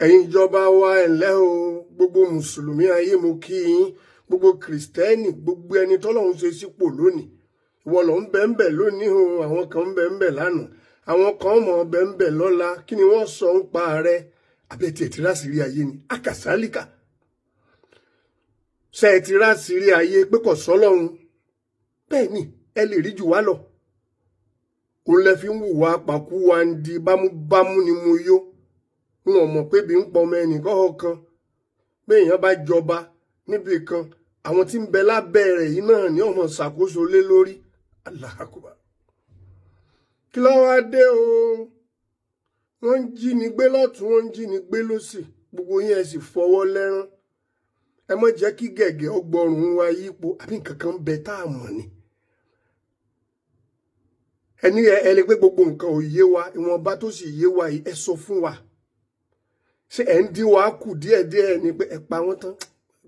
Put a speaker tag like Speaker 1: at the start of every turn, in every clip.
Speaker 1: ẹ̀yin ìjọba wa ẹ̀lẹ́ o, gbogbo mùsùlùmí ayé mo kí yín, gbogbo kìrìsìtẹ́nì, gbogbo ẹni tọ́lọ́run ṣe sípò lónìí. Ìwọ ló ń bẹ ń bẹ lónìí o, àwọn kan ń bẹ ń bẹ lánàá, àwọn kan mọ̀ bẹ ń bẹ lọ́la. Kí ni wọ́n sọ ń pa rẹ? Àbẹ̀tì ẹ̀ ti rásìrí ayé ni, àkàsálíkà. Ṣé ẹ ti rásìrí ayé pé kò sọ́lọ́run? Bẹ́ẹ̀ ni, ẹ lè rí jù wá lọ. Òun lẹ fi ń wùwà pàkú wa ń di bámúbámú ni mo yó. Wọn mọ̀ pé bí ń pọ̀ ọmọ ẹnìkan ọ̀kan pé èèyàn bá jọba níbi kan, àwọn tí ń bẹ lábẹ́ rẹ̀ yìí náà ni ọmọ ṣàkóso lé lórí. Allahu Akbar. Kí ló wá dé o? Wọ́n ń jí ni gbé lọ́tún, wọ́n ń jí ni gbé lósì. Gbogbo yín ẹ sì fọwọ́ lẹ́rán. Ẹ má jẹ́ kí gẹ̀gẹ́ ọgbọ̀rùn wa yípo, àbí nǹkan kan bẹ tá a mọ̀ ni. Ẹni ẹ lè pé gbogbo nǹkan ò yé wa, ìwọ̀nba tó sì yé wa yìí ẹ sọ fún wa. Ṣé ẹ̀ ń dín wa kù díẹ̀díẹ̀ ni pé ẹ pa wọ́n tán?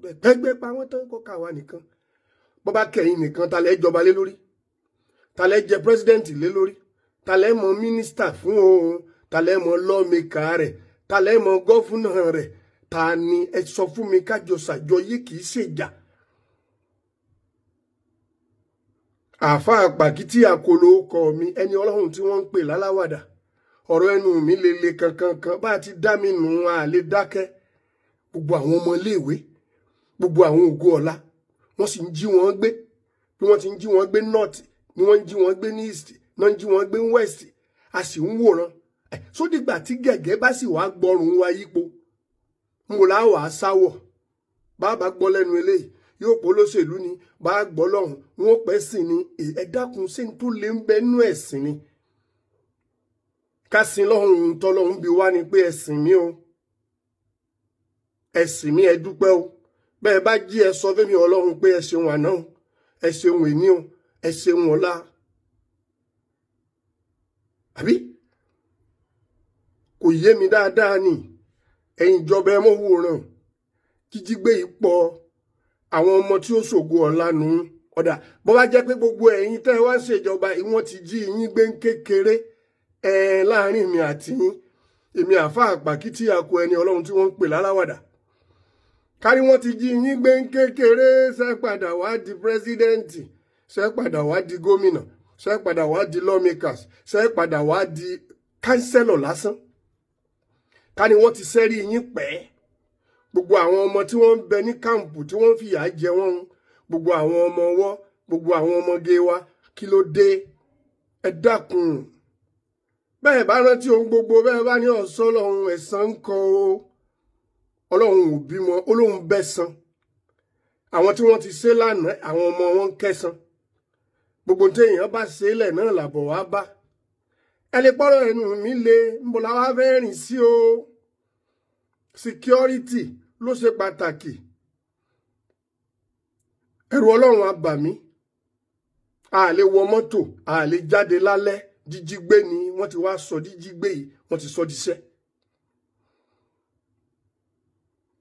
Speaker 1: Gbẹ́gbẹ́ pa wọ́n tán kó kà wá nìkan. Bọ́ bá kẹ̀yìn nìkan, ta lẹ́ jọba lé lórí? Ta lẹ́ jẹ pírẹ́sidẹ́ǹtì lé lórí? Ta lẹ́ mọ mínísítà fún òun? Ta lẹ́ mọ lọ́ọ̀mẹ́kà rẹ̀? Ta lẹ́ mọ gọ́fúnà rẹ̀? Ta ni? Ẹ sọ fún mi kájọ ṣàjọyé kì í ṣèjà. Àáfàá Pàkítí Àkòlò kọ mi, ẹni ọlọ́run tí wọ́n ń pè láláwàdà. Ọ̀rọ̀ ẹnu mi lele kankan bá ti dá mi nù á lè dákẹ́. Gbogbo àwọn ọmọ iléèwé, gbogbo àwọn ògo ọ̀la, wọ́n sì ń jí wọn gbé. Bí wọ́n ti ń jí wọn gbé north, ni wọ́n ń jí wọn gbé ní east, náà ń jí wọn gbé ní west. A sì ń wòran. Sódìgbà tí gẹ̀gẹ́ bá sì wá gbọ́rùn wa yípo, mo láwàá sáwọ̀. Bàbá gbọ́ lẹ́nu eléyìí, yóò pọ̀ lóṣèlú ni, bá gbọ́ lọ́hùn, wọn pẹ́ sìn ni. Ẹ dákun sí ní tó lé ń bẹ nú ẹ̀sìn ni. Kásìn lọ́hùn tọ́lọ́hùn bí wá ni pé ẹ̀sìn mi o. Ẹ̀sìn mi ẹ dúpẹ́ o. Bẹ́ẹ̀ bá jí ẹ sọ fẹ́mi ọlọ́run pé ẹ ṣeun àná o, ẹ ṣeun èní o, ẹ ṣeun ọ̀la. Àbí? Kò yé mi dáadáa ni. Ẹ̀yin ìjọba ẹ mọ́ wòran. Jíjígbé yìí pọ̀. Àwọn ọmọ tí ó ṣògo ọ̀la nù. Ọ̀dà bó bá jẹ́ pé gbogbo ẹ̀yin tẹ́ wá ń ṣèjọba ìwọ̀n ti jí yín gbé ń kékeré. Láàrin mi àti yín, èmi Àáfàá Pàkítí Àkò ẹni ọlọ́run tí wọ́n ń pè láláwàdà. Kárí wọ́n ti jí yín gbé ń kékeré, ṣé padà wá di pírẹ́sídẹ́ǹtì, ṣé padà wá di gómìnà, ṣé padà wá di lawmakers, ṣé padà wá di kánsẹ́lọ̀ lásán. Kárí wọ́n ti sẹ́rí yín pẹ́. Gbogbo àwọn ọmọ tí wọ́n ń bẹ ní káàmpù tí wọ́n fìyà jẹ wọ́n, gbogbo àwọn ọmọ ọwọ́, gbogbo àwọn ọmọge wa, kí ló dé? Ẹ dákun. Bẹ́ẹ̀ bá rántí ohun gbogbo, bẹ́ẹ̀ bá ní ọ̀sán ọlọ́run ẹ̀san ń kọ o. Ọlọ́run ò bímọ, Ọlọ́run bẹ́san. Àwọn tí wọ́n ti ṣe lánàá, àwọn ọmọ wọn ń kẹ́san. Gbogbo téèyàn bá ṣe lẹ̀ náà làbọ̀ wá bá. Ẹni pọ́rọ̀ ẹnu mi le, ń bọ̀ láwá fẹ́ rìn sí o. Security ló ṣe pàtàkì. Ẹ̀rù ọlọ́run á bà mí. A lè wọ mọ́tò, a lè jáde lálẹ́. Jíjígbé ni wọ́n ti wá sọ jíjígbé yìí, wọ́n ti sọ díṣẹ́.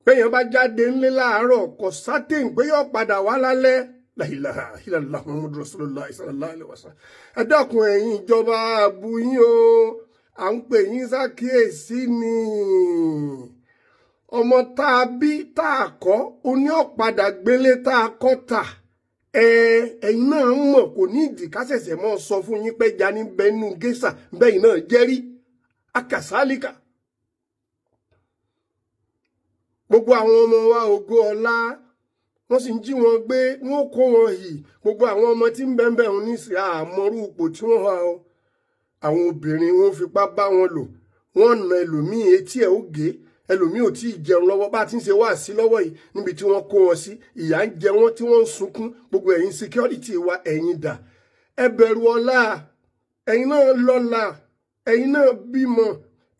Speaker 1: Péyàn bá jáde ńlé láàárọ̀ kò sátẹ̀ǹ pé yóò padà wá lálẹ́. La ilaha illallah Muhammadur Rasulullah sallallahu alaihi wasallam. Ẹ dákun ẹ̀yin ìjọba àbú yín o, à ń pè yín sákíyèsí ni. Ọmọ tá a bí tá a kọ́, oní ọ̀padà gbélé tá a kọ́ tà. Ẹ̀yin náà mọ̀ kò ní ìdí kásẹ̀sẹ̀ mọ́ sọ fún yín pé jani bẹnu gẹ́sà bẹ́yìn náà jẹ́rí akàsálíkà. Gbogbo àwọn ọmọ wa ògo ọ̀la wọ́n sì ń jí wọn gbé, wọ́n kó wọn yìí. Gbogbo àwọn ọmọ tí ń bẹ́ẹ̀ wọn nísì àmọ́rú ipò tí wọ́n wà o. Àwọn obìnrin wọn fipá bá wọn lò, wọ́n na ẹlòmíì etí ẹ̀ ó gé, ẹlòmíì ò tí ì jẹun lọ́wọ́ bá ti ń ṣe wá sí lọ́wọ́ yìí níbi tí wọ́n kó wọn sí. Ìyà ń jẹ wọ́n tí wọ́n ń sunkún. Gbogbo ẹ̀yin security wa ẹ̀yin dà. Ẹ bẹ̀rù ọlá. Ẹ̀yin náà lọ́lá. Ẹ̀yin náà bímọ.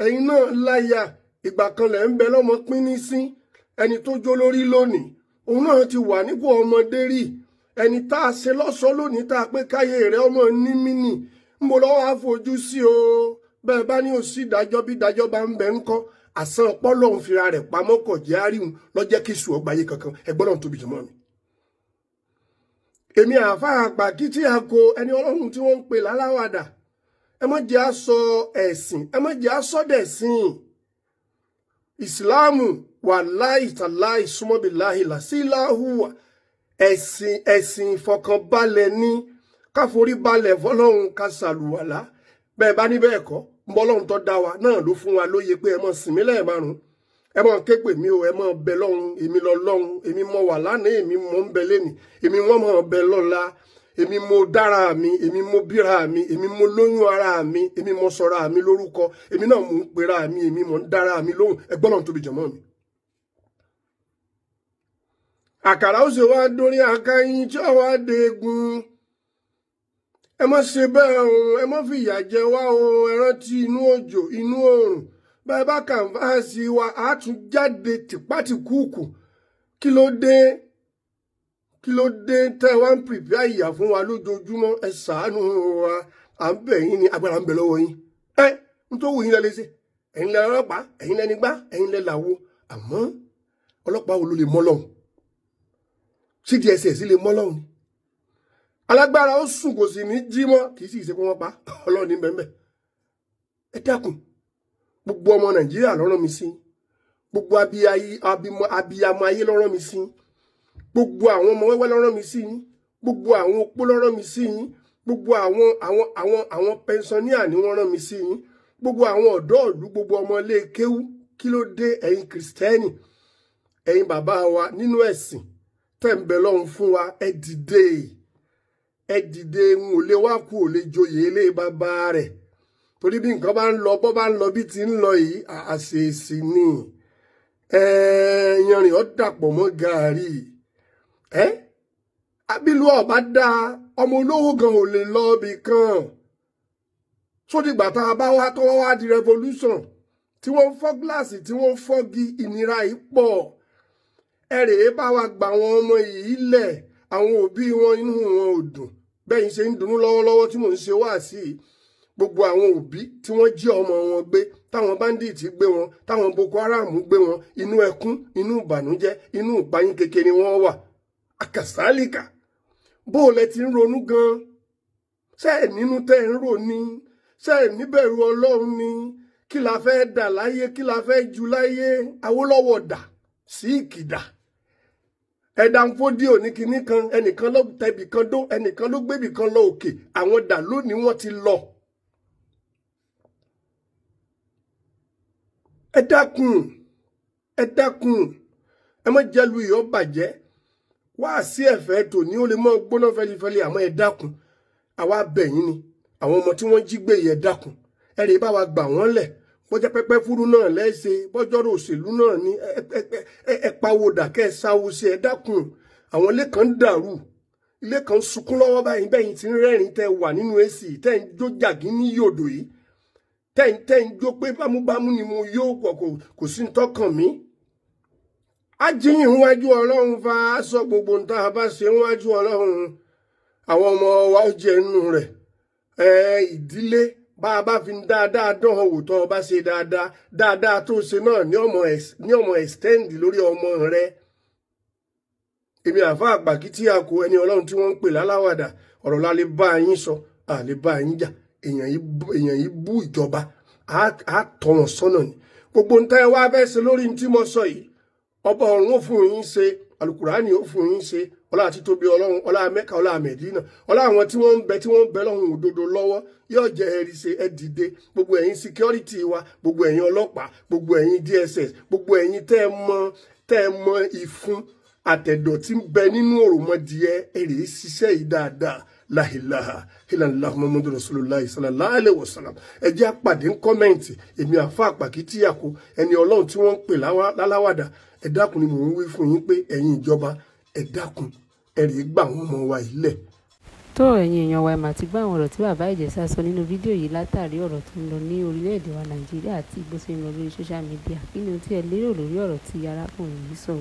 Speaker 1: Ẹ̀yin náà láya. Ìgbà kan lẹ̀ ń bẹ lọ́mọ pín ní sí. Ẹni tó jó lórí lónìí, òun náà ti wà nípò ọmọdé rí. Ẹni tá a ṣe lọ́ṣọ́ lónìí tá a pé káyé rẹ̀ ọmọ ní mínì. Ń bo lọ́wọ́ àfojú sí o. Bẹ́ẹ̀ bá ní òsì ìdájọ́ bí ìdájọ́ bá ń bẹ ńkọ́. Àsan ọpọlọ ń fira rẹ̀ pamọ́ kọ̀ jẹ́ àríhùn lọ́jẹ́ kí sùn ọgbà yé kankan. Ẹgbọ́n náà tóbi jùmọ́ mi. Èmi Àáfàá Pàkítí Àkò ẹni ọlọ́run tí wọ́n ń pè láláwàdà. Ẹ má jẹ́ á sọ ẹ̀sìn, ẹ má jẹ́ á sọ́dẹ̀sìn. ìsìláàmù wàláì tàláì súnmọ́bìláì làsíláhùwà ẹ̀sìn ìfọkànbalẹ̀ ní káforí balẹ̀ fọlọ́run ká ṣàlùwàlá bẹ́ẹ̀ bá ní bẹ́ẹ̀ kọ́ mbọ́lọ́run tó dá wa náà ló fún wa lóye pé ẹ mọ̀ sinmi lẹ́ẹ̀márùn ẹ mọ̀ ké pè mí o ẹ mọ̀ bẹ lọ́run èmi lọ lọ́run èmi mọ̀ wà lánàá èmi mọ̀ ń bẹ lẹ́nì èmi wọ́n mọ̀ bẹ lọ́la èmi mo dára mi èmi mo bíra mi èmi mo lóyún ara mi èmi mo sọra mi lórúkọ èmi náà mo ń pera mi èmi mo ń dára mi lóhùn ẹgbọ́n náà tóbi jọmọ́ mi. àkàrà ó ṣe wá dórí akáyín tí ó wá dégun ẹ má ṣe bẹ́ẹ̀ o ẹ má fi ìyà jẹ wá o ẹ rántí inú òjò inú oòrùn bẹ́ẹ̀ bá kàǹfààsì wa á tún jáde tìpátìkúùkù kí ló dé tẹ́ wá ń pìpìá ìyà fún wa lójoojúmọ́ ẹ ṣàánú wa à ń bẹ̀ yín ní agbára ń bẹ lọ́wọ́ yín ń tó wù yín lẹ léṣe ẹ̀yin lẹ ọlọ́pàá ẹ̀yin lẹ nígbà ẹ̀yin lẹ làwo àmọ́ ọlọ́pàá wo ló lè mọ́ lọ́hùn CDSS lè mọ́ lọ́hùn ni alágbára ó sùn kò sì ní jí mọ́ kì í sì ṣe pé wọ́n pa ọlọ́ọ̀ni bẹ́ẹ̀ ẹ dákun gbogbo ọmọ Nàìjíríà ló rán mi sí gbogbo abiyamọ ayé ló rán mi sí gbogbo àwọn ọmọ wẹ́wẹ́ ló rán mi sí gbogbo àwọn opó ló rán mi sí gbogbo àwọn pẹnsọníà ni wọ́n rán mi sí gbogbo àwọn ọ̀dọ́ ìlú gbogbo ọmọ ilé kéwú kí ló dé ẹ̀yin kìrìsìtẹ́nì ẹ̀yin bàbá wa nínú ẹ̀sìn tẹ́ ń bẹ lọ́hùn fún wa ẹ dìde ń ò lè wá kú ò lè joyè ilé bàbá rẹ̀ torí bí nǹkan bá ń lọ bọ́ bá ń lọ bí ti ń lọ yìí àṣeèṣì ni yanrìn ọ́ dàpọ̀ mọ́ gàárì abílú ọba dá ọmọ olówó gan ò lè lọ ibì kan sódìgbà tá a bá wá tọ́wọ́ wá di revolution tí wọ́n ń fọ́ gíláàsì tí wọ́n ń fọ́gi ìnira yìí pọ̀ ẹ̀rẹ̀ bá wa gba àwọn ọmọ yìí lẹ̀ àwọn òbí wọn inú wọn ò dùn bẹ́yìn ṣe ń dunnú lọ́wọ́lọ́wọ́ tí mò ń ṣe wá sí i gbogbo àwọn òbí tí wọ́n jí ọmọ wọn gbé táwọn bandits gbé wọn táwọn Boko Haram gbé wọn inú ẹkún inú ìbànújẹ́ inú ìpayín kékeré wọn wà àkàsálìkà bó o lẹ ti ń ronú gan ṣé ẹ nínú tẹ́ ń rò ní ṣé ẹ níbẹ̀rù Ọlọ́run ni kí la fẹ́ dà láyé kí la fẹ́ jù láyé Awólọ́wọ̀ dà sí ìkìdà ẹ̀dà ń fódíò ní kinní kan ẹnìkan ló tẹbì kan dó ẹnìkan ló gbébì kan lọ òkè àwọn dà lónìí wọ́n ti lọ. ẹ dákun ẹ má jẹ́ lu ìyọ́ bàjẹ́ wá sí ẹ̀fẹ́ tòní ó lè mọ́ gbóná fẹ́lifẹ́li àmọ́ ẹ dákun àwa bẹ̀yìn ni àwọn ọmọ tí wọ́n jí gbé yẹ dákun ẹ lè bá wa gbà wọ́n lẹ̀ bọ́jẹ́ pẹ́pẹ́ fúru náà lẹ́sẹ̀ bọ́jọ́rò òṣèlú náà ní ẹ pawódà kẹ́ ẹ sáwó sí ẹ dákun àwọn ilé kan ń dàrú ilé kan ń sunkún lọ́wọ́ báyìí bẹ́yìn tí ń rẹ́rìn tẹ́ wà nínú èsì tẹ́ ń jó jàgín ní yòdò yìí tẹ́ ń jó pé bámúbámú ni mo yóò pọ̀ kò sí ń tọ́kàn mí. ajíyìn wájú Ọlọ́run fa aṣọ gbogbo ń tá a bá ṣe wájú Ọlọ́run àwọn ọmọ wa ó jẹ inú rẹ̀ ìdílé bá a bá fi dáadáa dán wò tó o bá ṣe dáadáa tó ṣe náà ní ọmọ extend lórí ọmọ rẹ. èmi àfa àgbàkí tí a kó ẹni Ọlọ́run tí wọ́n ń pè láláwàdà ọ̀rọ̀ la lè bá yín sọ à lè bá yín jà èèyàn yìí bú ìjọba á tọ́ wọn sọ́nà ni gbogbo ń tẹ́ wá fẹ́ ṣe lórí tí mo sọ yìí ọba ọ̀run ó fún yín ṣe alukurani ó fún yín ṣe ọlá àti tóbi Ọlọ́run ọlá Mẹ́kà ọlá Mẹdínà ọlá àwọn tí wọ́n ń bẹ lọ́hùn òdodo lọ́wọ́ yóò jẹ́ ẹ̀rí ṣe ẹ dìde gbogbo ẹ̀yin security wa gbogbo ẹ̀yin ọlọ́pàá gbogbo ẹ̀yin DSS gbogbo ẹ̀yin tẹ́ ẹ mọ ìfun àtẹ̀dọ̀ tí ń bẹ nínú òròmọdìẹ èrè ṣiṣẹ́ yìí dáadáa la ilaha illallah muhammadu rasulullah sallallahu alaihi wasallam ẹ jẹ́ àpàdé ń kọ́mẹ́ǹtì èmi àfa àpàkí tíyàkó ẹni Ọlọ́run tí wọ́n ń pè láláwàdà ẹ dákun ni mò ń wí fún yín pé ẹ̀yin ìjọba ẹ dákun ẹ rèé gbà wọ́n ọmọ wa yìí lẹ̀.
Speaker 2: tó ẹ̀yin èèyàn wa ẹ mà ti gbọ́ àwọn ọ̀rọ̀ tí bàbá Ìjẹ̀ṣà sọ nínú fídíò yìí látàrí ọ̀rọ̀ tó ń lọ ní orílẹ̀-èdè wa Nàìjíríà àti bó ṣe ń lọ lórí social media kí ni o tí ẹ lérò lórí ọ̀rọ̀ tí arákùnrin yìí sọ.